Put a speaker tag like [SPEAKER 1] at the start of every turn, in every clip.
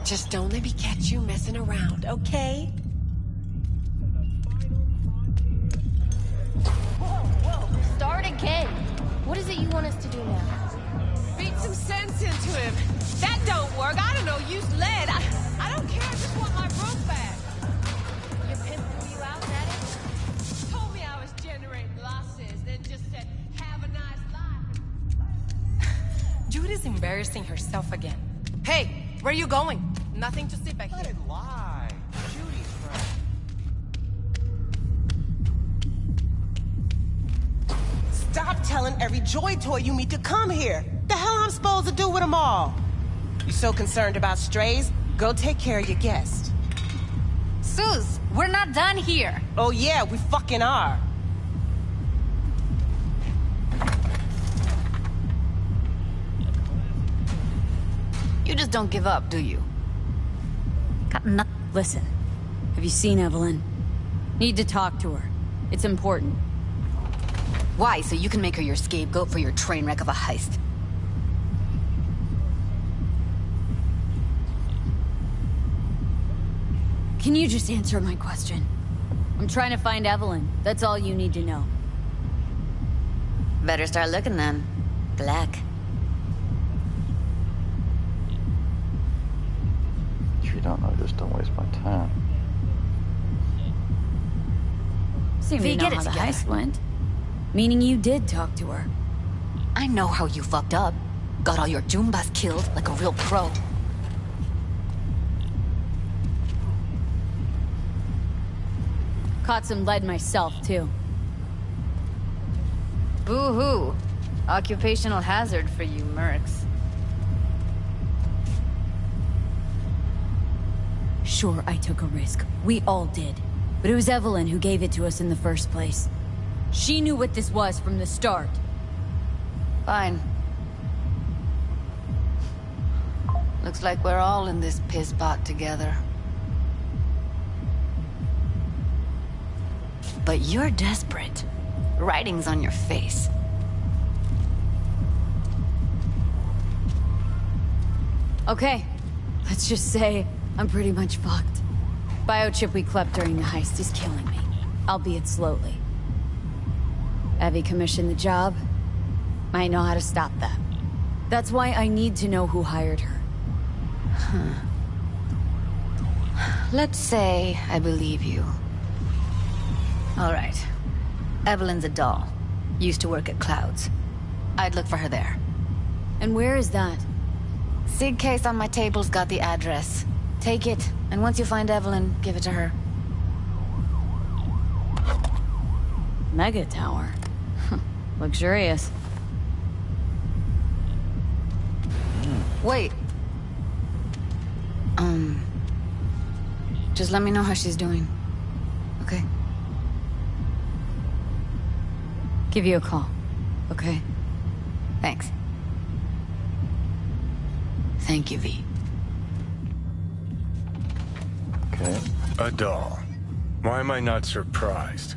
[SPEAKER 1] Just don't let me catch you messing around, okay?
[SPEAKER 2] Whoa, start again. What is it you want us to do now?
[SPEAKER 1] Beat some sense into him. That don't work. I don't know, use lead. I don't care, I just want my broom back.
[SPEAKER 2] Your pimp threw you out, that it?
[SPEAKER 1] Told me I was generating losses, then just said, have a nice life. Judy's embarrassing herself again. Hey, where are you going? Nothing to sit back here.
[SPEAKER 3] Let it lie. Judy's friend.
[SPEAKER 4] Stop telling every Joy toy you meet to come here. The hell I'm supposed to do with them all? You so concerned about strays? Go take care of your guest.
[SPEAKER 2] Sus, we're not done here.
[SPEAKER 4] Oh yeah, we fucking are.
[SPEAKER 2] You just don't give up, do you?
[SPEAKER 5] Listen, have you seen Evelyn? Need to talk to her. It's important.
[SPEAKER 2] Why? So you can make her your scapegoat for your train wreck of a heist?
[SPEAKER 5] Can you just answer my question? I'm trying to find Evelyn. That's all you need to know.
[SPEAKER 2] Better start looking then. Black.
[SPEAKER 6] If you don't know, just don't waste my time.
[SPEAKER 5] Seem to know
[SPEAKER 2] get it
[SPEAKER 5] how the
[SPEAKER 2] together.
[SPEAKER 5] heist went. Meaning you did talk to her.
[SPEAKER 2] I know how you fucked up. Got all your Joombas killed like a real pro.
[SPEAKER 5] Caught some lead myself, too.
[SPEAKER 2] Boo-hoo. Occupational hazard for you mercs.
[SPEAKER 5] Sure, I took a risk. We all did. But it was Evelyn who gave it to us in the first place. She knew what this was from the start.
[SPEAKER 2] Fine. Looks like we're all in this piss pot together. But you're desperate. Writing's on your face.
[SPEAKER 5] Okay, let's just say I'm pretty much fucked. Biochip we clept during the heist is killing me, albeit slowly. Evie commissioned the job. Might know how to stop that. That's why I need to know who hired her.
[SPEAKER 2] Let's say I believe you. All right. Evelyn's a doll. Used to work at Clouds. I'd look for her there.
[SPEAKER 5] And where is that?
[SPEAKER 2] Sig case on my table's got the address. Take it, and once you find Evelyn, give it to her.
[SPEAKER 5] Mega tower. Luxurious.
[SPEAKER 2] Wait. Just let me know how she's doing. Okay?
[SPEAKER 5] Give you a call.
[SPEAKER 2] Okay. Thanks. Thank you, V.
[SPEAKER 6] Okay.
[SPEAKER 7] A doll. Why am I not surprised?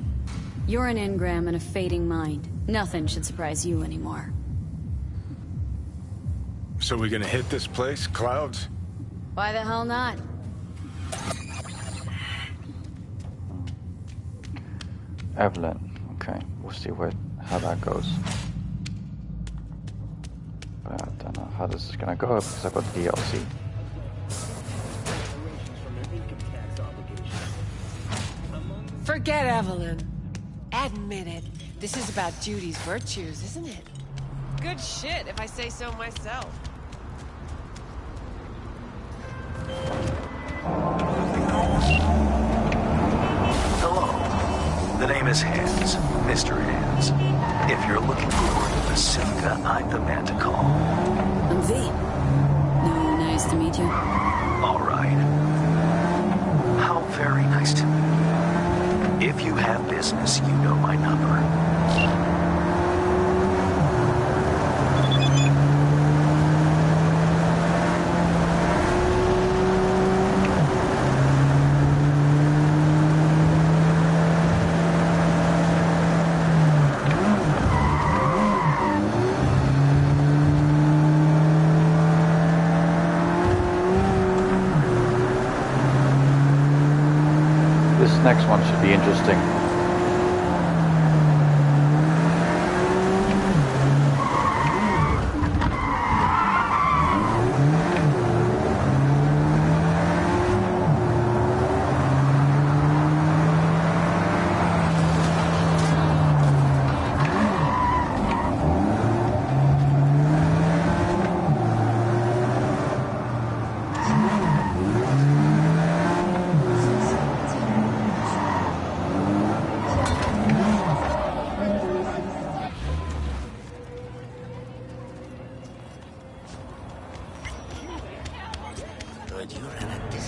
[SPEAKER 5] You're an engram and a fading mind. Nothing should surprise you anymore.
[SPEAKER 7] So we gonna hit this place, Clouds?
[SPEAKER 5] Why the hell not?
[SPEAKER 6] Evelyn. Okay, we'll see how that goes. But I don't know how this is gonna go because I've got the DLC.
[SPEAKER 1] Forget Evelyn. Admit it. This is about Judy's virtues, isn't it? Good shit, if I say so myself.
[SPEAKER 8] Hello. The name is Hands. Mr. Hands. If you're looking for work in Pacifica, I'm the man to call.
[SPEAKER 5] I'm V. No, nice to meet you.
[SPEAKER 8] All right. How very nice to meet you. If you have business, you know my number.
[SPEAKER 6] This next one should be interesting.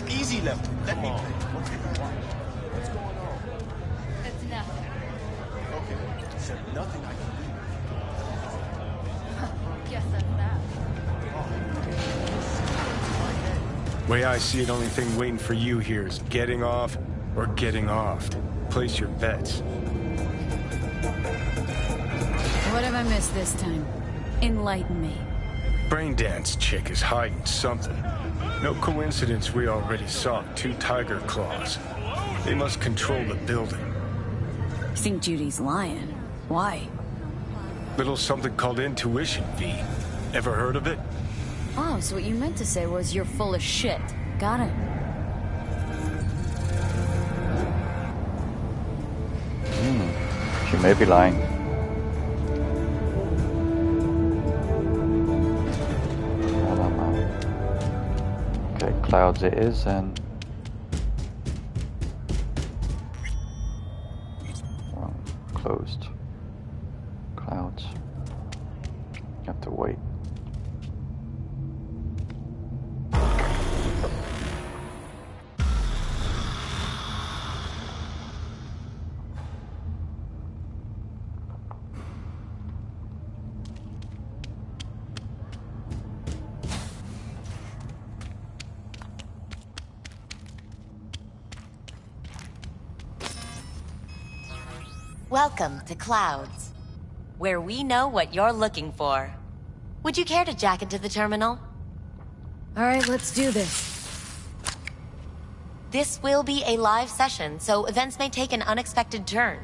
[SPEAKER 3] Easy left. Let me play. What's going on?
[SPEAKER 5] It's nothing.
[SPEAKER 3] Okay. Said nothing I can do.
[SPEAKER 5] Guess that's that.
[SPEAKER 7] Way I see it, only thing waiting for you here is getting off or getting offed. Place your bets.
[SPEAKER 5] What have I missed this time? Enlighten me.
[SPEAKER 7] Braindance chick is hiding something. No coincidence we already saw 2 tiger claws. They must control the building.
[SPEAKER 5] Think Judy's lying. Why?
[SPEAKER 7] Little something called intuition, V. Ever heard of it?
[SPEAKER 5] Oh, so what you meant to say was you're full of shit. Got it.
[SPEAKER 6] She may be lying. I don't know. Okay, clouds it is, and closed. Clouds. You have to wait.
[SPEAKER 9] Welcome to Clouds, where we know what you're looking for. Would you care to jack into the terminal?
[SPEAKER 5] All right, let's do this.
[SPEAKER 9] This will be a live session, so events may take an unexpected turn.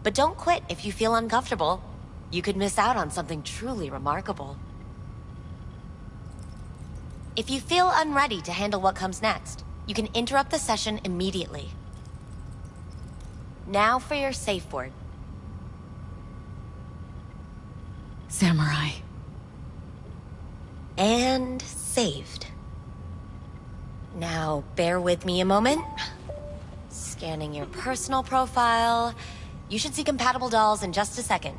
[SPEAKER 9] But don't quit if you feel uncomfortable. You could miss out on something truly remarkable. If you feel unready to handle what comes next, you can interrupt the session immediately. Now for your safe word.
[SPEAKER 5] Samurai.
[SPEAKER 9] And saved. Now, bear with me a moment. Scanning your personal profile. You should see compatible dolls in just a second.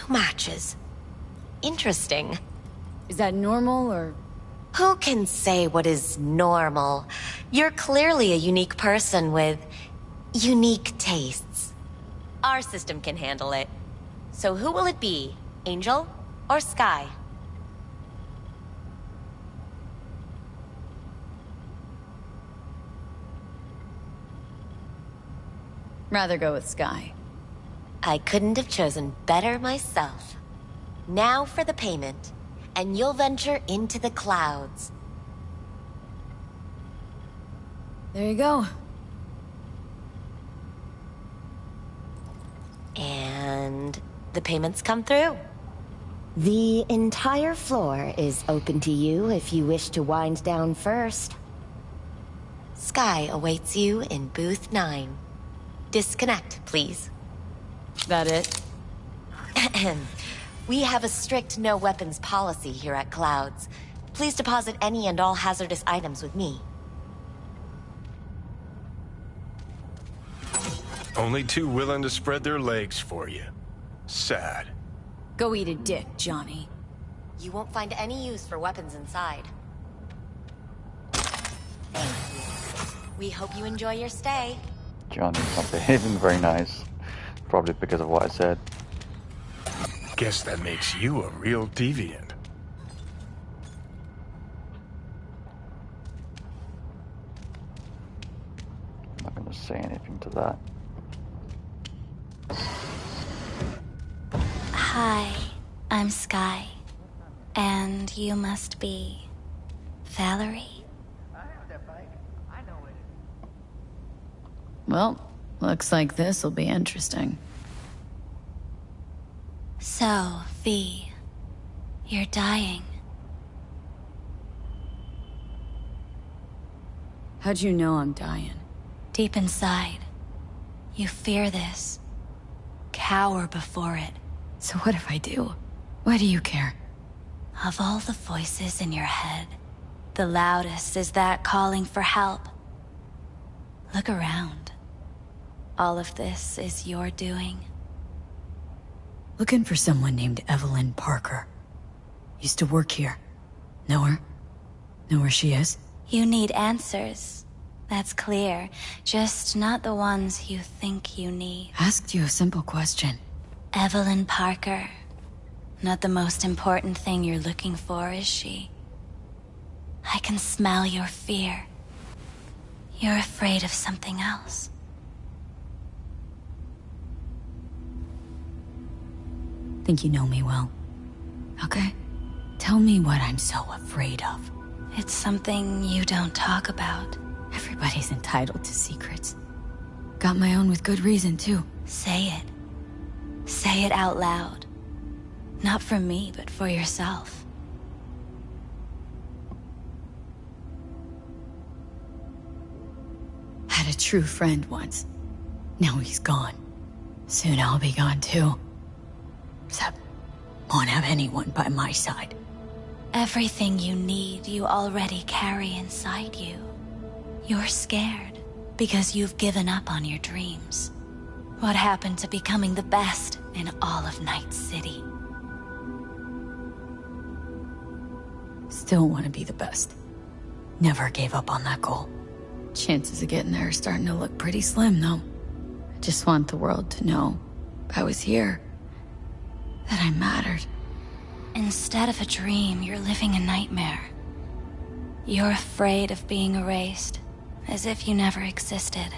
[SPEAKER 9] Matches. Interesting.
[SPEAKER 5] Is that normal, or...?
[SPEAKER 9] Who can say what is normal? You're clearly a unique person with unique tastes. Our system can handle it. So who will it be? Angel or Sky?
[SPEAKER 5] Rather go with Sky.
[SPEAKER 9] I couldn't have chosen better myself. Now for the payment, and you'll venture into the clouds.
[SPEAKER 5] There you go.
[SPEAKER 9] And the payments come through. The entire floor is open to you if you wish to wind down first. Sky awaits you in booth 9. Disconnect, please.
[SPEAKER 5] That it?
[SPEAKER 9] We have a strict no weapons policy here at Clouds. Please deposit any and all hazardous items with me.
[SPEAKER 7] Only 2 willing to spread their legs for you. Sad.
[SPEAKER 5] Go eat a dick, Johnny.
[SPEAKER 9] You won't find any use for weapons inside. Thank you. We hope you enjoy your stay.
[SPEAKER 6] Johnny's not behaving very nice. Probably because of what I said.
[SPEAKER 7] Guess that makes you a real deviant.
[SPEAKER 6] say anything to that.
[SPEAKER 9] Hi, I'm Sky. And you must be... Valerie?
[SPEAKER 5] Well, looks like this'll be interesting.
[SPEAKER 9] So, V, you're dying.
[SPEAKER 5] How'd you know I'm dying?
[SPEAKER 9] Deep inside, you fear this. Cower before it.
[SPEAKER 5] So what if I do? Why do you care?
[SPEAKER 9] Of all the voices in your head, the loudest is that calling for help. Look around. All of this is your doing.
[SPEAKER 5] Looking for someone named Evelyn Parker. Used to work here. Know her? Know where she is?
[SPEAKER 9] You need answers. That's clear. Just not the ones you think you need.
[SPEAKER 5] Asked you a simple question.
[SPEAKER 9] Evelyn Parker. Not the most important thing you're looking for, is she? I can smell your fear. You're afraid of something else.
[SPEAKER 5] Think you know me well. Okay? Tell me what I'm so afraid of.
[SPEAKER 9] It's something you don't talk about.
[SPEAKER 5] Everybody's entitled to secrets. Got my own with good reason, too.
[SPEAKER 9] Say it. Say it out loud. Not for me, but for yourself.
[SPEAKER 5] Had a true friend once. Now he's gone. Soon I'll be gone, too. Except, won't have anyone by my side.
[SPEAKER 9] Everything you need, you already carry inside you. You're scared because you've given up on your dreams. What happened to becoming the best in all of Night City?
[SPEAKER 5] Still want to be the best. Never gave up on that goal. Chances of getting there are starting to look pretty slim, though. I just want the world to know I was here. That I mattered.
[SPEAKER 9] Instead of a dream, you're living a nightmare. You're afraid of being erased, as if you never existed.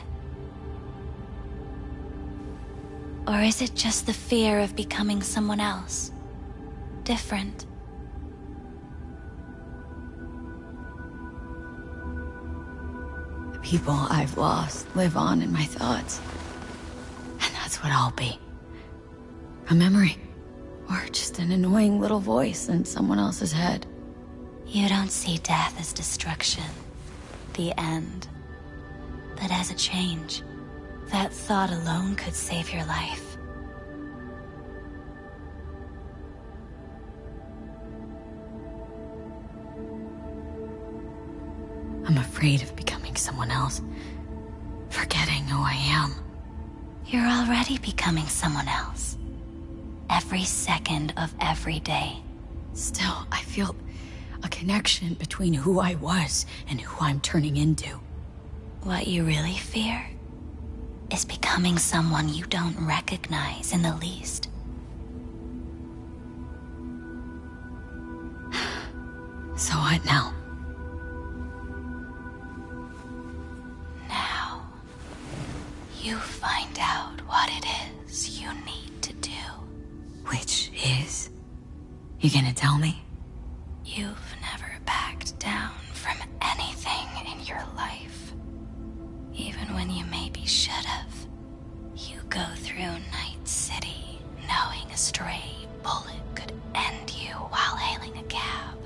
[SPEAKER 9] Or is it just the fear of becoming someone else? Different?
[SPEAKER 5] The people I've lost live on in my thoughts. And that's what I'll be. A memory. Or just an annoying little voice in someone else's head.
[SPEAKER 9] You don't see death as destruction, the end, but as a change. That thought alone could save your life.
[SPEAKER 5] I'm afraid of becoming someone else. Forgetting who I am.
[SPEAKER 9] You're already becoming someone else. Every second of every day.
[SPEAKER 5] Still, I feel a connection between who I was and who I'm turning into.
[SPEAKER 9] What you really fear is becoming someone you don't recognize in the least.
[SPEAKER 5] So what now?
[SPEAKER 9] Now, you find out what it is you need to do.
[SPEAKER 5] Which is? You gonna tell me?
[SPEAKER 9] You've never backed down from anything in your life. Even when you maybe should have. You go through Night City knowing a stray bullet could end you while hailing a cab.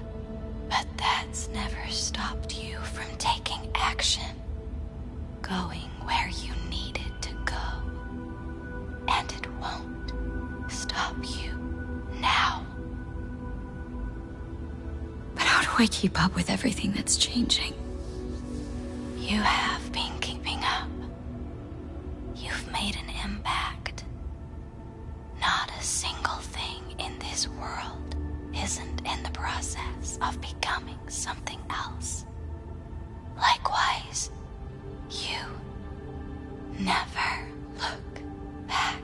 [SPEAKER 9] But that's never stopped you from taking action. Going where you needed to go. And it won't stop you now.
[SPEAKER 5] But how do I keep up with everything that's changing?
[SPEAKER 9] You have been keeping up. You've made an impact. Not a single thing in this world isn't in the process of becoming something else. Likewise, you never look back.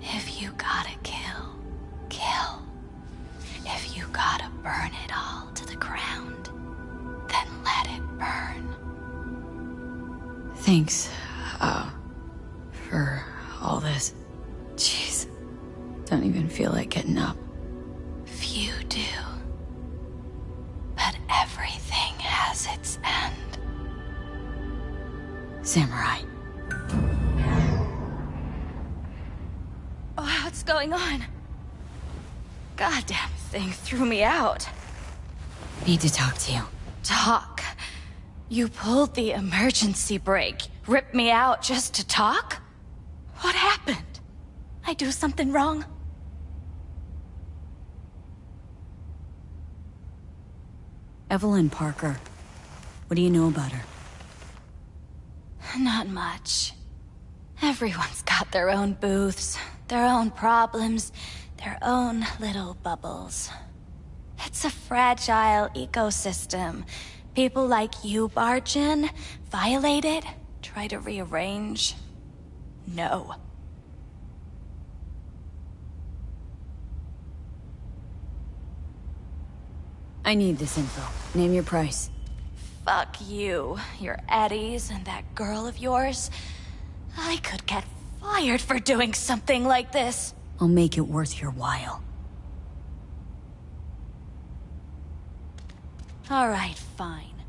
[SPEAKER 9] If you gotta kill, kill. If you gotta burn it all to the ground, then let it burn.
[SPEAKER 5] Thanks, for all this. Jeez. Don't even feel like getting up.
[SPEAKER 2] Few do. But everything has its end.
[SPEAKER 5] Samurai.
[SPEAKER 2] Oh, what's going on? Goddamn thing threw me out.
[SPEAKER 5] Need to talk to you.
[SPEAKER 2] Talk? You pulled the emergency brake, ripped me out just to talk? What happened? I do something wrong?
[SPEAKER 5] Evelyn Parker. What do you know about her?
[SPEAKER 2] Not much. Everyone's got their own booths, their own problems, their own little bubbles. It's a fragile ecosystem. People like you barge in, violate it, try to rearrange. No.
[SPEAKER 5] I need this info. Name your price.
[SPEAKER 2] Fuck you, your Eddies, and that girl of yours. I could get fired for doing something like this.
[SPEAKER 5] I'll make it worth your while.
[SPEAKER 2] All right, fine.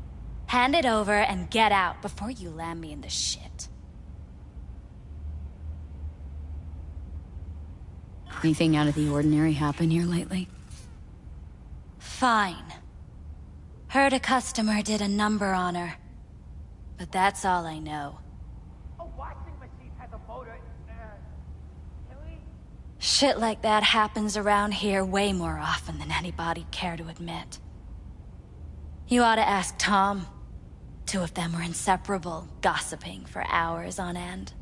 [SPEAKER 2] Hand it over and get out before you land me in the shit.
[SPEAKER 5] Anything out of the ordinary happen here lately?
[SPEAKER 2] Fine. Heard a customer did a number on her. But that's all I know. Shit like that happens around here way more often than anybody'd care to admit. You ought to ask Tom. Two of them were inseparable, gossiping for hours on end.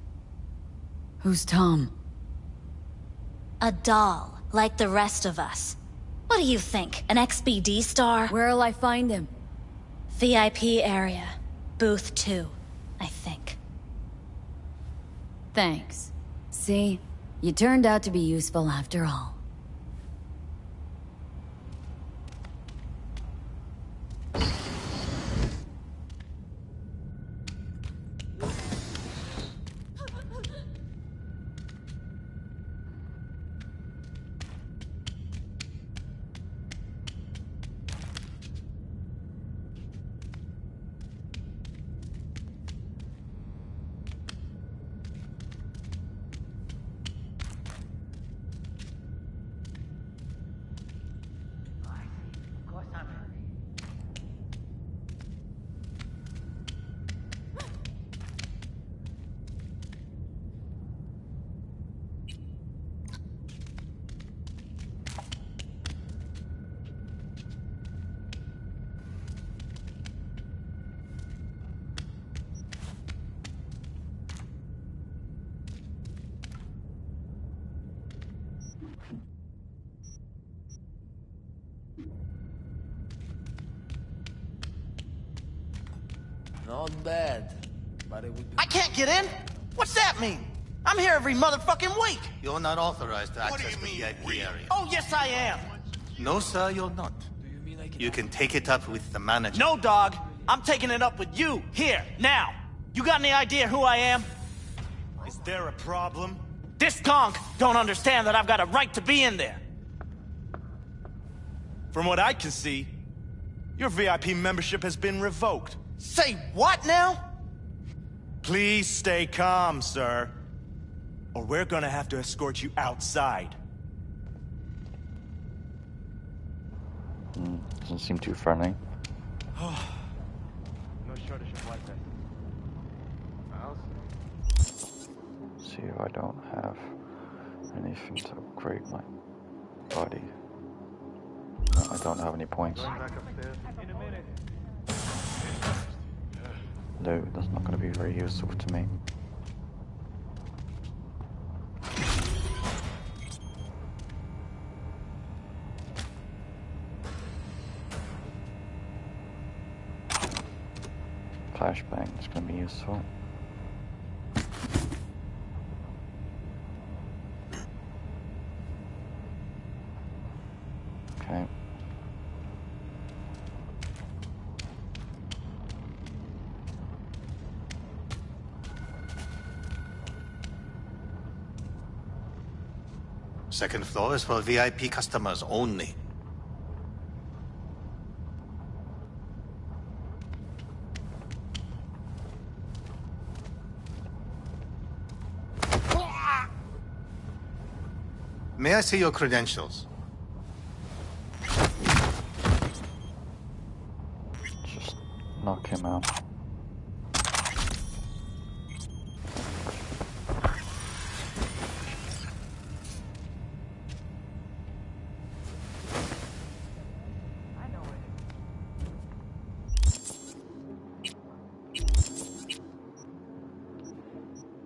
[SPEAKER 5] Who's Tom?
[SPEAKER 2] A doll, like the rest of us. What do you think, an XBD star?
[SPEAKER 5] Where'll I find him?
[SPEAKER 2] VIP area. Booth 2, I think.
[SPEAKER 5] Thanks. See? You turned out to be useful after all.
[SPEAKER 3] Not bad. But it would be... I can't get in? What's that mean? I'm here every motherfucking week.
[SPEAKER 10] You're not authorized to access the VIP area.
[SPEAKER 3] Oh, yes, I am.
[SPEAKER 10] No, sir, you're not. You can take it up with the manager.
[SPEAKER 3] No, dog. I'm taking it up with you, here, now. You got any idea who I am?
[SPEAKER 11] Is there a problem?
[SPEAKER 3] This conk don't understand that I've got a right to be in there.
[SPEAKER 11] From what I can see, your VIP membership has been revoked.
[SPEAKER 3] Say what now?
[SPEAKER 11] Please stay calm, sir. Or we're gonna have to escort you outside.
[SPEAKER 6] Doesn't seem too friendly.
[SPEAKER 7] No shortage of like that.
[SPEAKER 6] See if I don't have anything to upgrade my body. No, I don't have any points. No, that's not going to be very useful to me. Flashbang is going to be useful. Okay.
[SPEAKER 10] Second floor is for VIP customers only. May I see your credentials?
[SPEAKER 6] Just knock him out.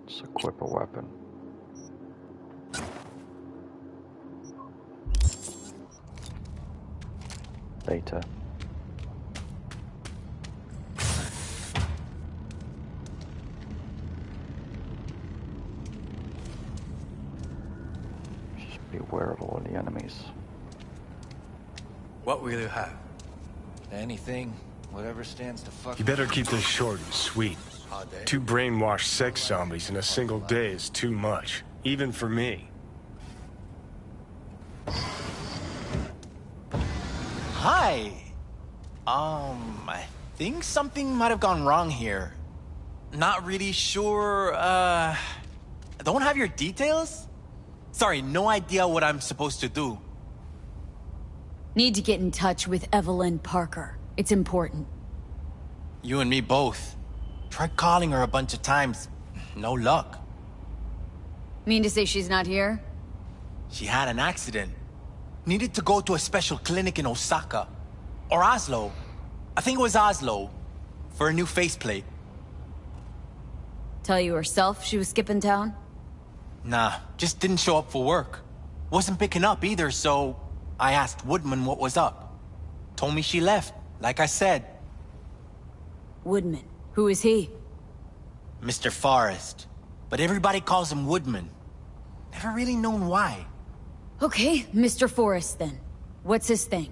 [SPEAKER 6] Let's equip a weapon. Later. Just be aware of all the enemies.
[SPEAKER 3] What will you have? Anything, whatever stands to fuck.
[SPEAKER 7] You better keep this short and sweet. 2 brainwashed sex zombies in a single day is too much, even for me.
[SPEAKER 11] Hi. I think something might have gone wrong here. Not really sure, don't have your details? Sorry, no idea what I'm supposed to do.
[SPEAKER 5] Need to get in touch with Evelyn Parker. It's important.
[SPEAKER 11] You and me both. Tried calling her a bunch of times. No luck.
[SPEAKER 5] Mean to say she's not here?
[SPEAKER 11] She had an accident. Needed to go to a special clinic in Osaka. Or Oslo. I think it was Oslo. For a new faceplate.
[SPEAKER 5] Tell you herself she was skipping town?
[SPEAKER 11] Nah, just didn't show up for work. Wasn't picking up either, so I asked Woodman what was up. Told me she left, like I said.
[SPEAKER 5] Woodman. Who is he?
[SPEAKER 11] Mr. Forrest. But everybody calls him Woodman. Never really known why.
[SPEAKER 5] Okay, Mr. Forrest then. What's his thing?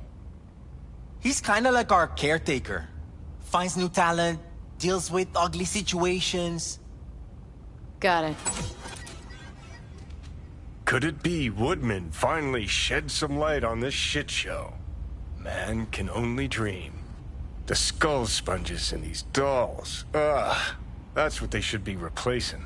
[SPEAKER 11] He's kinda like our caretaker. Finds new talent, deals with ugly situations.
[SPEAKER 5] Got it.
[SPEAKER 7] Could it be Woodman finally shed some light on this shit show? Man can only dream. The skull sponges in these dolls. Ugh. That's what they should be replacing.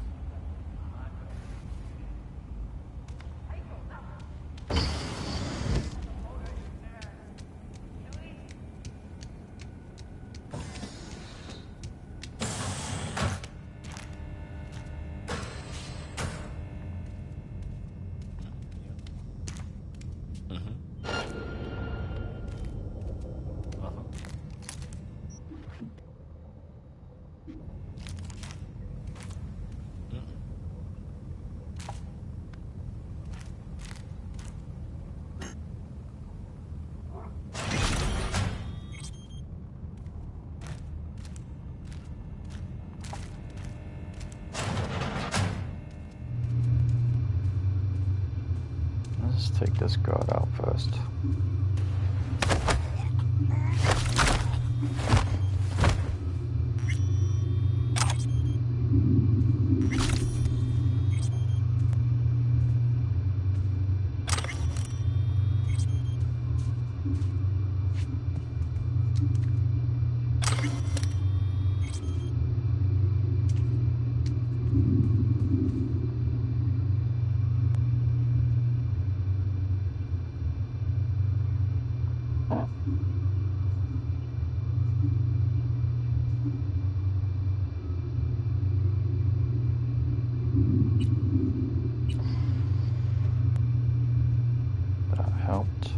[SPEAKER 6] Let's take this guard out first. That helped.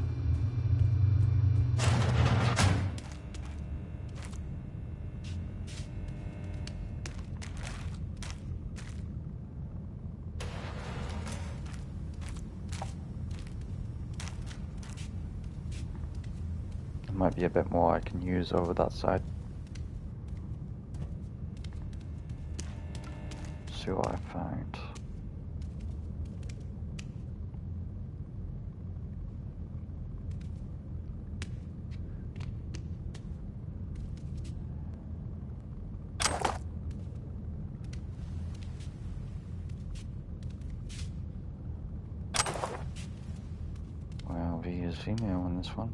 [SPEAKER 6] There might be a bit more I can use over that side. See what I find. casino on this one.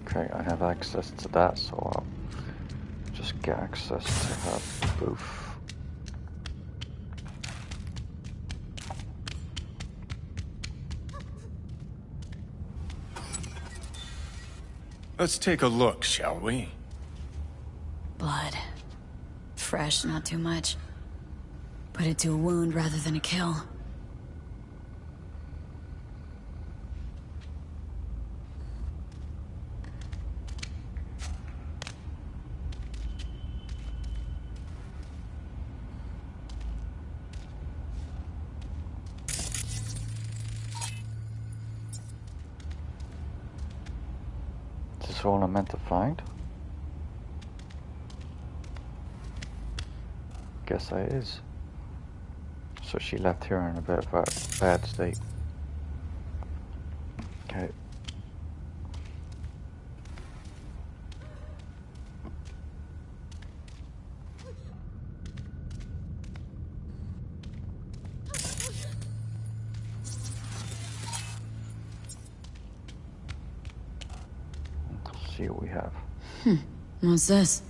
[SPEAKER 6] Okay, I have access to that, so I'll just get access to her booth.
[SPEAKER 7] Let's take a look, shall we?
[SPEAKER 5] Blood. Fresh, not too much. Put it to a wound rather than a kill.
[SPEAKER 6] Is this all I'm meant to find? Guess that is. So she left here in a bit of a bad state. Okay. Let's see what we have.
[SPEAKER 5] What's this?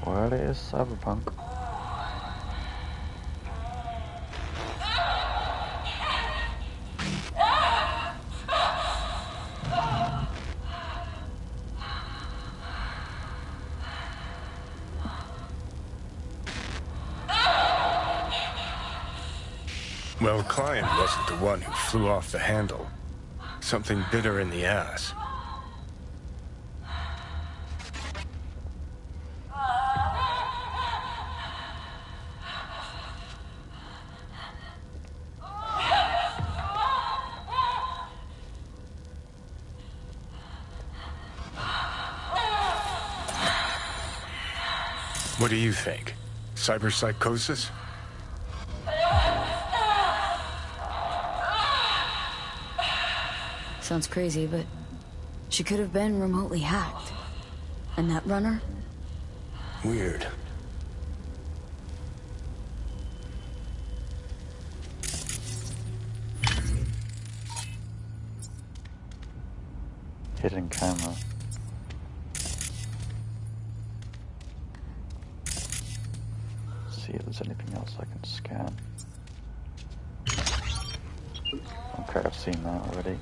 [SPEAKER 6] Well, it is CyberPunk.
[SPEAKER 7] Well, Client wasn't the one who flew off the handle. Something bit her in the ass. What do you think? Cyberpsychosis?
[SPEAKER 5] Sounds crazy, but she could have been remotely hacked. And that runner?
[SPEAKER 7] Weird.
[SPEAKER 6] Hidden camera. See if there's anything else I can scan. Okay, I've seen that already.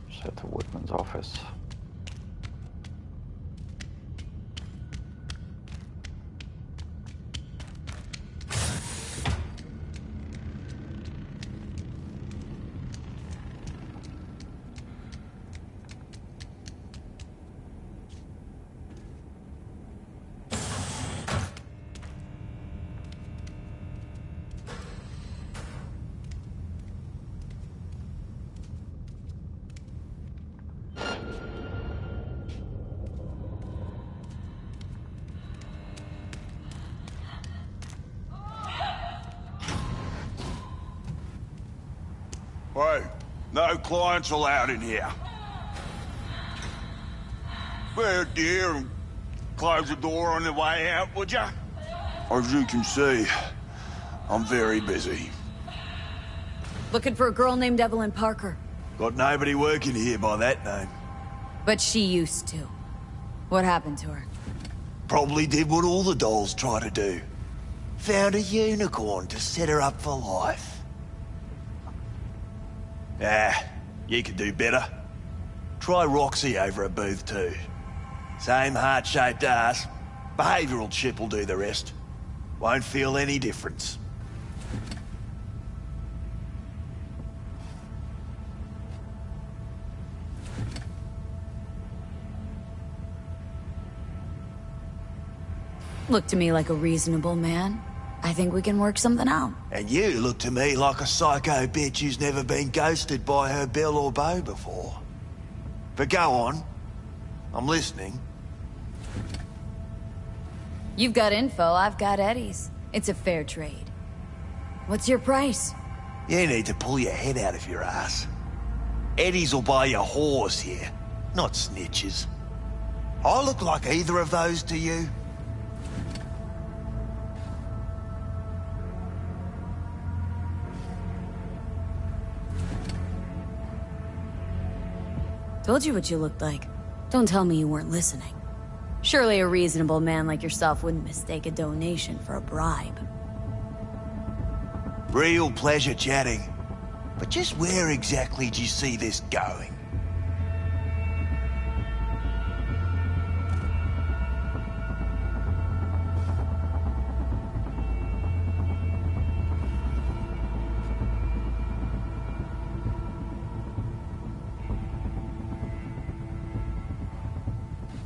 [SPEAKER 6] Just head to Woodman's office.
[SPEAKER 12] Hey, no clients allowed in here. Fair dear, and close the door on the way out, would ya? As you can see, I'm very busy.
[SPEAKER 5] Looking for a girl named Evelyn Parker.
[SPEAKER 12] Got nobody working here by that name.
[SPEAKER 5] But she used to. What happened to her?
[SPEAKER 12] Probably did what all the dolls try to do. Found a unicorn to set her up for life. Ah, you could do better. Try Roxy over at Booth 2. Same heart-shaped ass. Behavioral chip will do the rest. Won't feel any difference.
[SPEAKER 5] Look to me like a reasonable man. I think we can work something out.
[SPEAKER 12] And you look to me like a psycho bitch who's never been ghosted by her belle or beau before. But go on. I'm listening.
[SPEAKER 5] You've got info, I've got Eddie's. It's a fair trade. What's your price?
[SPEAKER 12] You need to pull your head out of your ass. Eddie's will buy your horse here, not snitches. I look like either of those to you?
[SPEAKER 5] Told you what you looked like. Don't tell me you weren't listening. Surely a reasonable man like yourself wouldn't mistake a donation for a bribe.
[SPEAKER 12] Real pleasure chatting. But just where exactly do you see this going?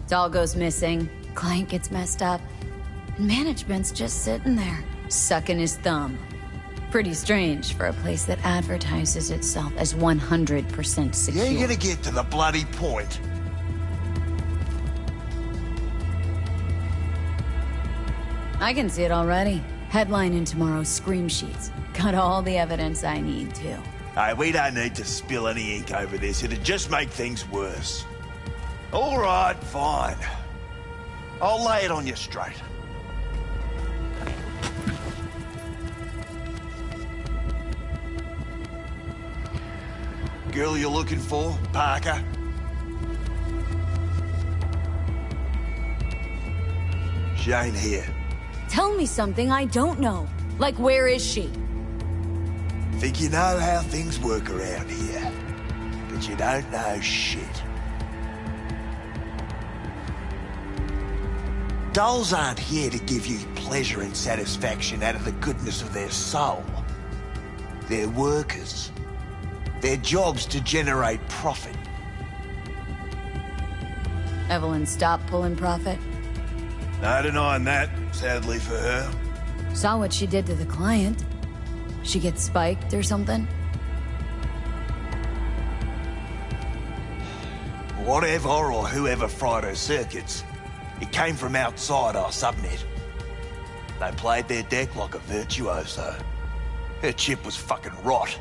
[SPEAKER 5] Doll goes missing, client gets messed up, and management's just sitting there, sucking his thumb. Pretty strange for a place that advertises itself as 100% secure.
[SPEAKER 12] You're gonna get to the bloody point.
[SPEAKER 5] I can see it already. Headline in tomorrow's scream sheets. Got all the evidence I need, too.
[SPEAKER 12] Hey, we don't need to spill any ink over this. It'd just make things worse. All right, fine. I'll lay it on you straight. Girl you're looking for, Parker? She ain't here.
[SPEAKER 5] Tell me something I don't know. Like, where is she?
[SPEAKER 12] Think you know how things work around here, but you don't know shit. Dolls aren't here to give you pleasure and satisfaction out of the goodness of their soul. They're workers. Their job's to generate profit.
[SPEAKER 5] Evelyn stopped pulling profit?
[SPEAKER 12] No denying that, sadly for her.
[SPEAKER 5] Saw what she did to the client. She gets spiked or something?
[SPEAKER 12] Whatever or whoever fried her circuits, it came from outside our subnet. They played their deck like a virtuoso. Her chip was fucking rot.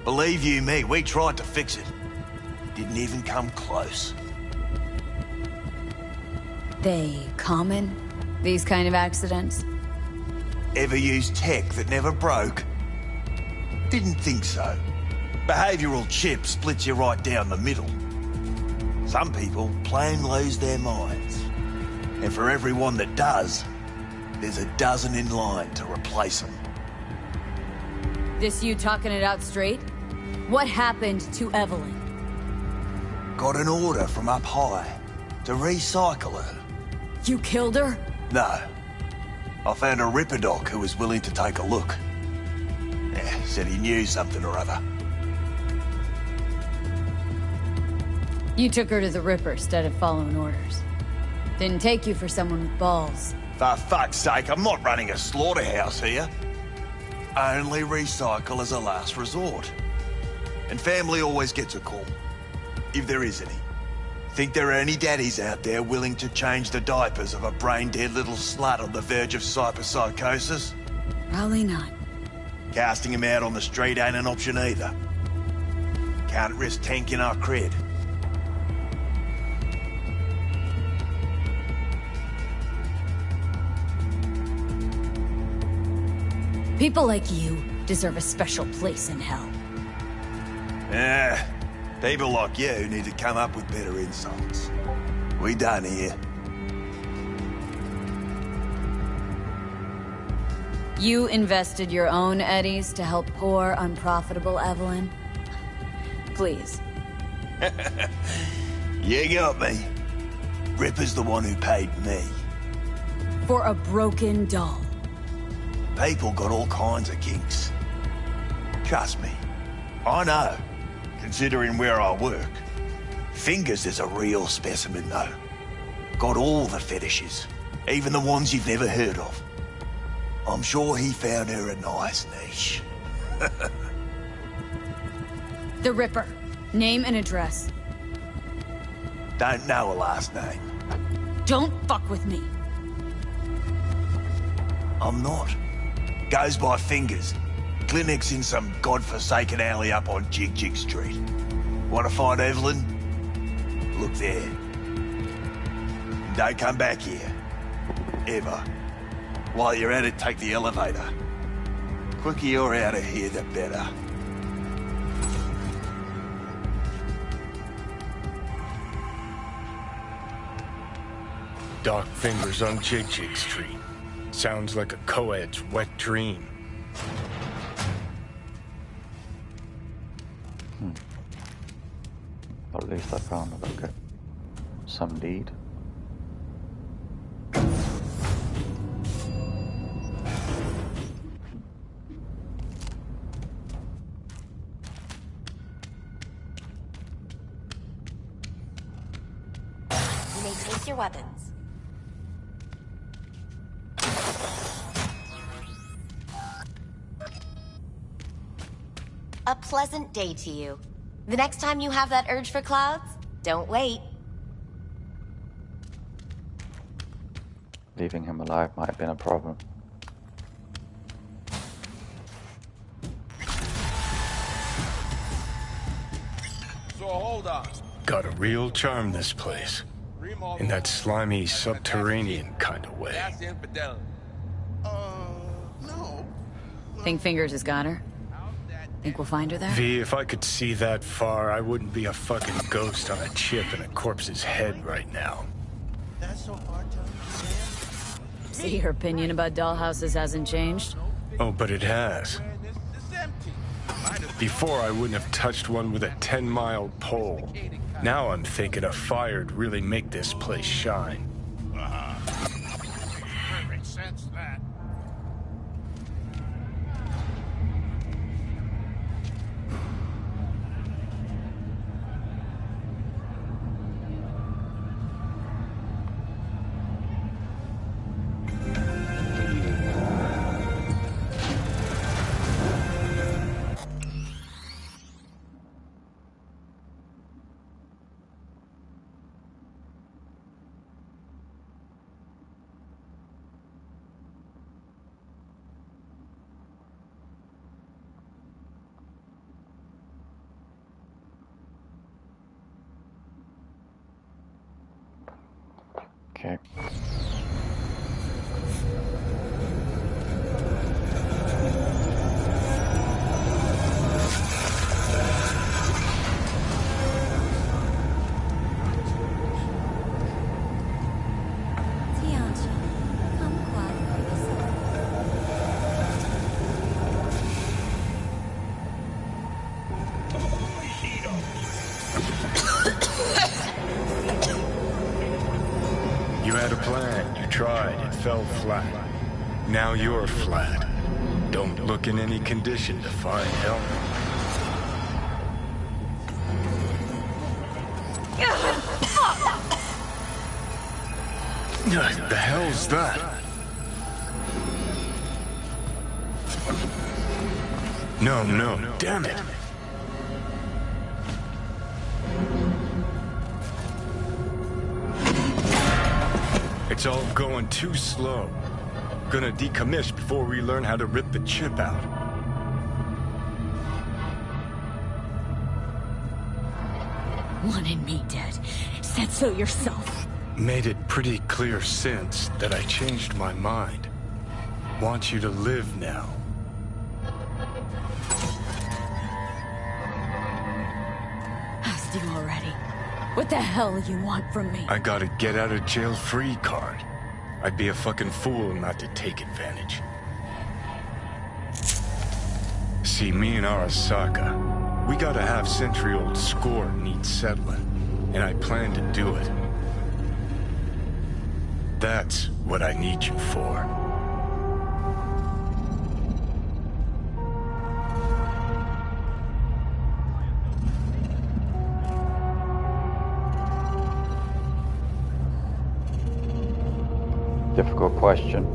[SPEAKER 12] Believe you me, we tried to fix it. Didn't even come close.
[SPEAKER 5] They common? These kind of accidents?
[SPEAKER 12] Ever used tech that never broke? Didn't think so. Behavioral chip splits you right down the middle. Some people plain lose their minds. And for everyone that does, there's a dozen in line to replace them.
[SPEAKER 5] This you talking it out straight? What happened to Evelyn?
[SPEAKER 12] Got an order from up high to recycle her.
[SPEAKER 5] You killed her?
[SPEAKER 12] No. I found a Ripper doc who was willing to take a look. Yeah, said he knew something or other.
[SPEAKER 5] You took her to the Ripper instead of following orders. Didn't take you for someone with balls.
[SPEAKER 12] For fuck's sake, I'm not running a slaughterhouse here. Only recycle as a last resort. And family always gets a call. If there is any. Think there are any daddies out there willing to change the diapers of a brain-dead little slut on the verge of cyberpsychosis?
[SPEAKER 5] Probably not.
[SPEAKER 12] Casting him out on the street ain't an option either. Can't risk tanking our cred.
[SPEAKER 5] People like you deserve a special place in hell.
[SPEAKER 12] People like you need to come up with better insults. We done here.
[SPEAKER 5] You invested your own eddies to help poor, unprofitable Evelyn? Please.
[SPEAKER 12] You got me. Ripper's the one who paid me.
[SPEAKER 5] For a broken doll.
[SPEAKER 12] People got all kinds of kinks. Trust me, I know, considering where I work. Fingers is a real specimen, though. Got all the fetishes, even the ones you've never heard of. I'm sure he found her a nice niche.
[SPEAKER 5] The Ripper. Name and address.
[SPEAKER 12] Don't know her last name.
[SPEAKER 5] Don't fuck with me.
[SPEAKER 12] I'm not. Goes by Fingers. Clinic's in some godforsaken alley up on Jig Jig Street. Want to find Evelyn? Look there. Don't come back here. Ever. While you're at it, take the elevator. Quicker you're out of here, the better.
[SPEAKER 7] Dark Fingers on Jig Jig Street. Sounds like a co-ed's wet dream.
[SPEAKER 6] At least I found some lead.
[SPEAKER 9] You may take your weapons. A pleasant day to you. The next time you have that urge for clouds, don't wait.
[SPEAKER 6] Leaving him alive might have been a problem.
[SPEAKER 13] So hold on.
[SPEAKER 7] Got a real charm, this place. In that slimy, subterranean kind of way.
[SPEAKER 13] That's infidelity. No.
[SPEAKER 5] Think Fingers has got her? Think we'll find her there?
[SPEAKER 7] V, if I could see that far, I wouldn't be a fucking ghost on a chip in a corpse's head right now.
[SPEAKER 13] That's so hard to understand.
[SPEAKER 5] See, her opinion about dollhouses hasn't changed?
[SPEAKER 7] Oh, but it has. Before, I wouldn't have touched one with a 10-mile pole. Now I'm thinking a fire'd really make this place shine.
[SPEAKER 13] Perfect sense, that.
[SPEAKER 6] Okay.
[SPEAKER 7] You had a plan, you tried, it fell flat. Now you're flat. Don't look in any condition to find help. The hell's that? No, damn it. It's all going too slow. Gonna decommiss before we learn how to rip the chip out.
[SPEAKER 5] Wanted me dead. Said so yourself.
[SPEAKER 7] Made it pretty clear since that I changed my mind. Want you to live now.
[SPEAKER 5] you already. What the hell you want from me?
[SPEAKER 7] I got a get out of jail free card. I'd be a fucking fool not to take advantage. See, me and Arasaka, we got a half-century-old score needs settling, and I plan to do it. That's what I need you for.
[SPEAKER 6] Difficult question.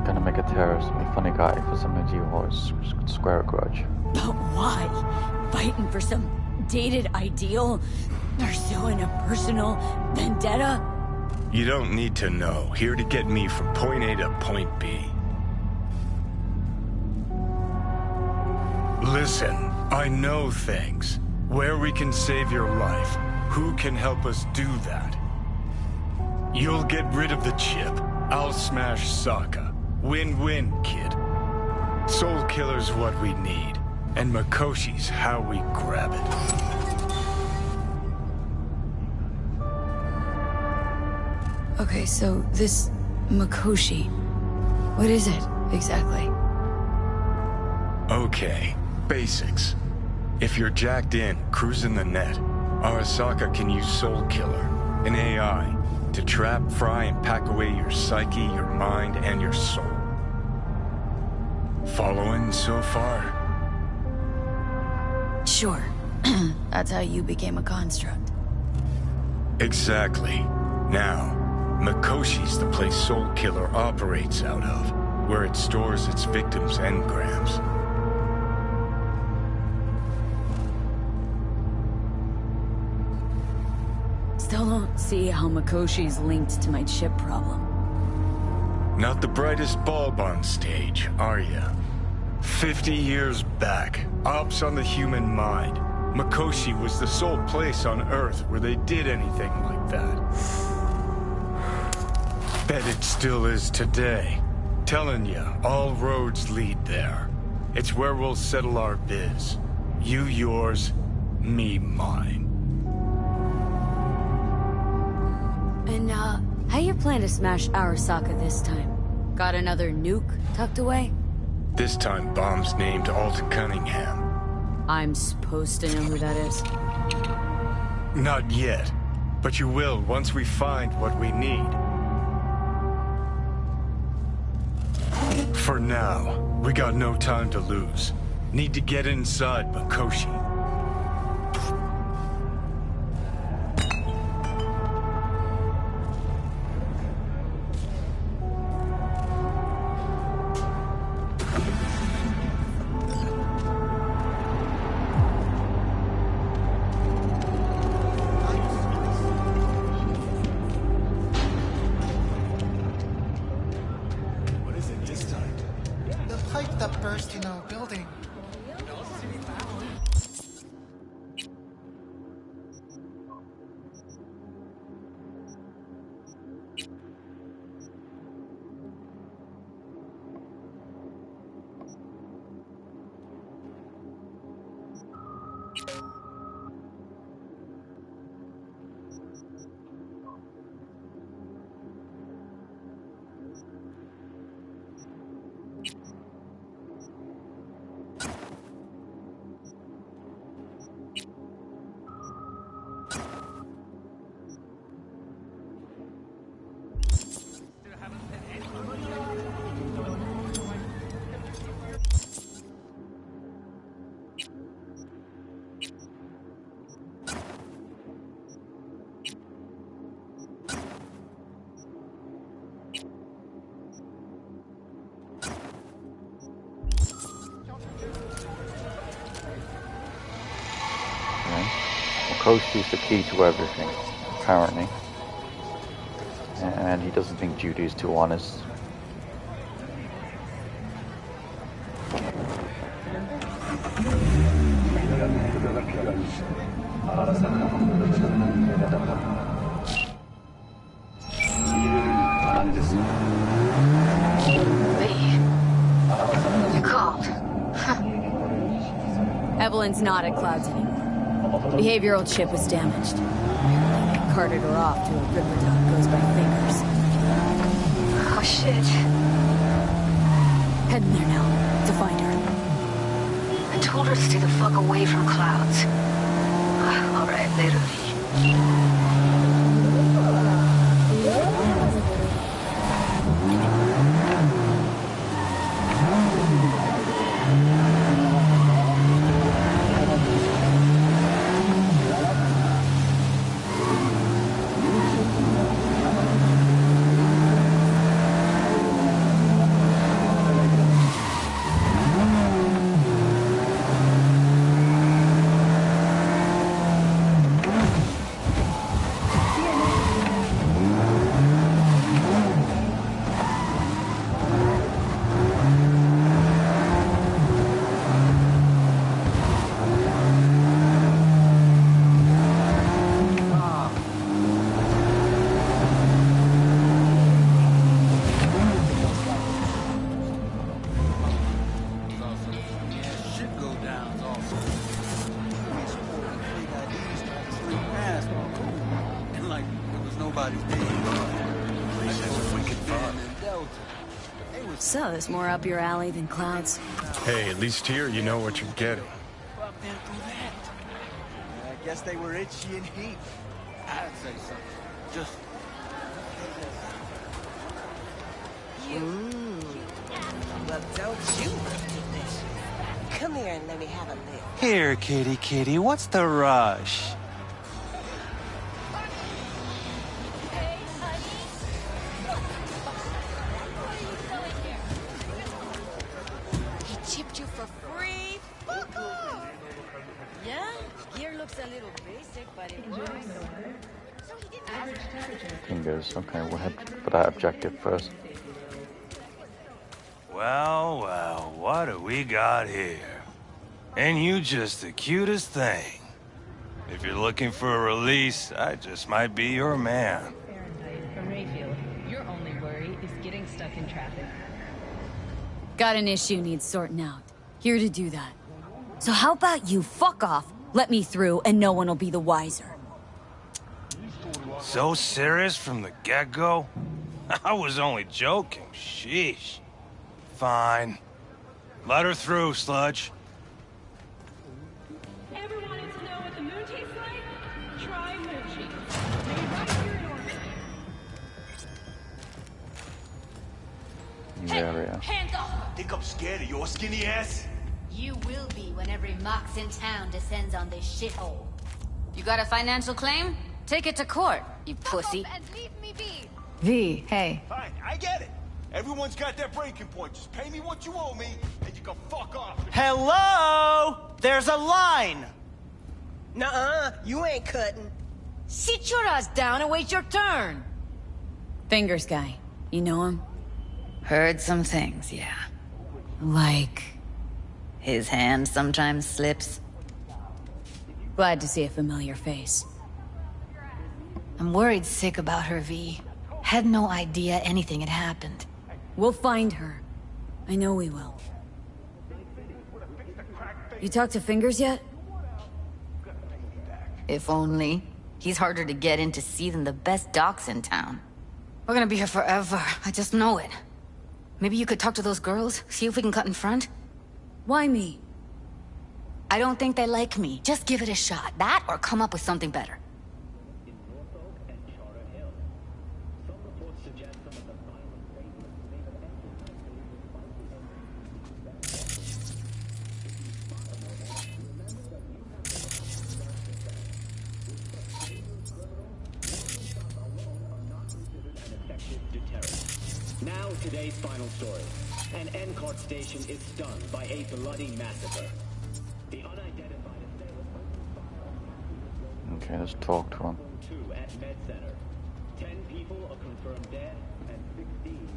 [SPEAKER 6] Gonna make a terrorist, a funny guy for some idiots who square a grudge.
[SPEAKER 5] But why? Fighting for some dated ideal? Pursuing a personal vendetta?
[SPEAKER 7] You don't need to know. Here to get me from point A to point B. Listen, I know things. Where we can save your life. Who can help us do that? You'll get rid of the chip. I'll smash Sokka. Win-win, kid. Soul Killer's what we need. And Mikoshi's how we grab it.
[SPEAKER 5] Okay, so this Mikoshi, what is it exactly?
[SPEAKER 7] Okay, basics. If you're jacked in, cruising the net, Arasaka can use Soul Killer, an AI, to trap, fry, and pack away your psyche, your mind, and your soul. Following so far?
[SPEAKER 5] Sure. That's how you became a construct.
[SPEAKER 7] Exactly. Now, Mikoshi's the place Soul Killer operates out of, where it stores its victims' engrams.
[SPEAKER 5] Still don't see how Mikoshi's linked to my chip problem.
[SPEAKER 7] Not the brightest bulb on stage, are you? 50 years back, ops on the human mind. Mikoshi was the sole place on Earth where they did anything like that. Bet it still is today. Telling you, all roads lead there. It's where we'll settle our biz. You yours, me mine.
[SPEAKER 5] And, how you plan to smash Arasaka this time? Got another nuke tucked away?
[SPEAKER 7] This time, bomb's named Alta Cunningham.
[SPEAKER 5] I'm supposed to know who that is?
[SPEAKER 7] Not yet, but you will once we find what we need. For now, we got no time to lose. Need to get inside Mikoshi.
[SPEAKER 6] Mikoshi's the key to everything, apparently. And he doesn't think Judy is too honest.
[SPEAKER 5] You called. Evelyn's not at Clouds anymore. Behavioral chip was damaged. Apparently they carted her off to a river that goes by Fingers.
[SPEAKER 2] Oh, shit.
[SPEAKER 5] Heading there now, to find her.
[SPEAKER 2] I told her to stay the fuck away from clouds. All right, later.
[SPEAKER 5] So, there's more up your alley than clouds.
[SPEAKER 7] Hey, at least here you know what you're getting.
[SPEAKER 13] I guess they were itchy and heat. I'd say so. Just...
[SPEAKER 4] Well, don't you look delicious. Come here and let me have a lick.
[SPEAKER 11] Here, kitty kitty, what's the rush?
[SPEAKER 1] He chipped you for free? Fuck off! Yeah? Gear looks a little basic, but it works. So he didn't average temperature.
[SPEAKER 6] Fingers. Okay, we'll head for that objective first.
[SPEAKER 14] Well, well, what do we got here? Ain't you just the cutest thing? If you're looking for a release, I just might be your man.
[SPEAKER 15] From Rayfield, your only worry is getting stuck in traffic.
[SPEAKER 5] Got an issue needs sorting out. Here to do that. So how about you fuck off, let me through, and no one will be the wiser.
[SPEAKER 14] So serious from the get-go? I was only joking, sheesh. Fine. Let her through, Sludge.
[SPEAKER 15] Ever wanted to know what the moon tastes like? Try moon cheese. Made right here in Oregon.
[SPEAKER 6] New area.
[SPEAKER 16] Hands off!
[SPEAKER 12] Think I'm scared of your skinny ass?
[SPEAKER 16] You will be when every mox in town descends on this shithole. You got a financial claim? Take it to court, you pussy.
[SPEAKER 1] And leave me be.
[SPEAKER 5] V, hey.
[SPEAKER 12] Fine, I get it. Everyone's got their breaking point. Just pay me what you owe me, and you can fuck off.
[SPEAKER 11] Hello? There's a line!
[SPEAKER 4] Nuh-uh, you ain't cutting.
[SPEAKER 1] Sit your ass down and wait your turn.
[SPEAKER 5] Fingers guy. You know him?
[SPEAKER 16] Heard some things, yeah.
[SPEAKER 5] Like...
[SPEAKER 16] His hand sometimes slips.
[SPEAKER 5] Glad to see a familiar face.
[SPEAKER 16] I'm worried sick about her, V. Had no idea anything had happened.
[SPEAKER 5] We'll find her. I know we will. You talked to Fingers yet?
[SPEAKER 16] If only. He's harder to get in to see than the best docs in town. We're gonna be here forever. I just know it. Maybe you could talk to those girls, see if we can cut in front?
[SPEAKER 5] Why me?
[SPEAKER 16] I don't think they like me. Just give it a shot. That or come up with something better.
[SPEAKER 17] Now, today's final story. An N-Cart station is stunned by a bloody massacre. The unidentified assailant...
[SPEAKER 6] Okay, let's talk to him.
[SPEAKER 17] 2 at Med Center. 10 people are confirmed dead and 16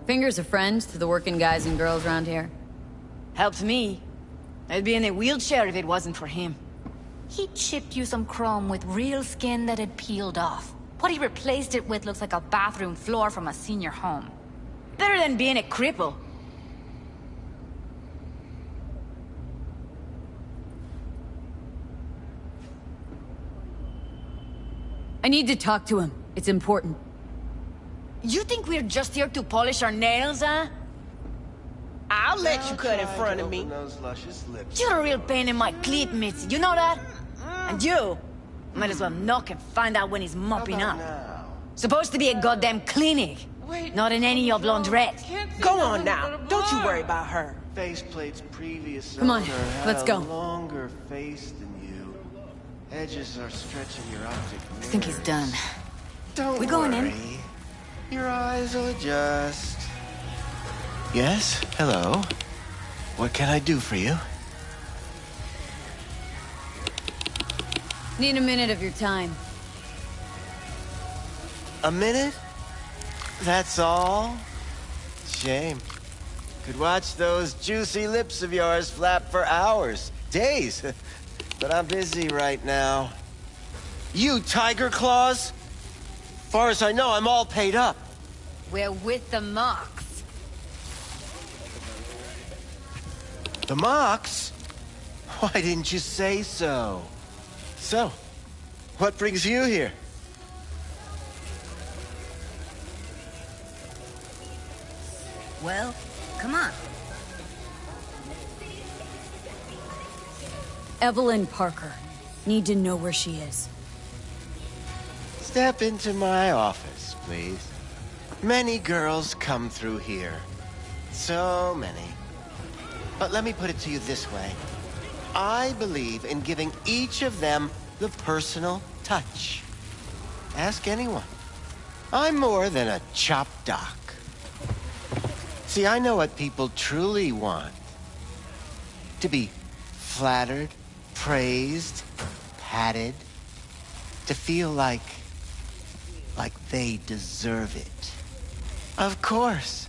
[SPEAKER 5] Fingers a friend to the working guys and girls around here?
[SPEAKER 1] Helped me. I'd be in a wheelchair if it wasn't for him.
[SPEAKER 16] He chipped you some chrome with real skin that had peeled off. What he replaced it with looks like a bathroom floor from a senior home.
[SPEAKER 1] Better than being a cripple.
[SPEAKER 5] I need to talk to him. It's important.
[SPEAKER 1] You think we're just here to polish our nails, huh?
[SPEAKER 4] I'll let you cut in front of me.
[SPEAKER 1] You're a real pain in my cleat, Mitzi. You know that? And you might as well knock and find out when he's mopping up. Supposed to be a goddamn clinic, not in any oblong dress.
[SPEAKER 4] Go on now. Don't you worry about her.
[SPEAKER 13] Faceplate's previous
[SPEAKER 5] Come on,
[SPEAKER 13] owner had
[SPEAKER 5] let's go.
[SPEAKER 13] a longer face than you. Edges are stretching your optic nerve.
[SPEAKER 16] I think he's done.
[SPEAKER 13] Don't
[SPEAKER 16] We going in?
[SPEAKER 13] worry. Your eyes will adjust. Yes? Hello? What can I do for you?
[SPEAKER 5] Need a minute of your time.
[SPEAKER 13] A minute? That's all? Shame. Could watch those juicy lips of yours flap for hours, days. But I'm busy right now. You Tiger Claws? Far as I know, I'm all paid up.
[SPEAKER 16] We're with the Mox.
[SPEAKER 13] The Mox? Why didn't you say so? So, what brings you here?
[SPEAKER 16] Well, come on.
[SPEAKER 5] Evelyn Parker. Need to know where she is.
[SPEAKER 13] Step into my office, please. Many girls come through here. So many. But let me put it to you this way. I believe in giving each of them the personal touch. Ask anyone. I'm more than a chop doc. See, I know what people truly want. To be flattered, praised, patted. To feel like they deserve it. Of course.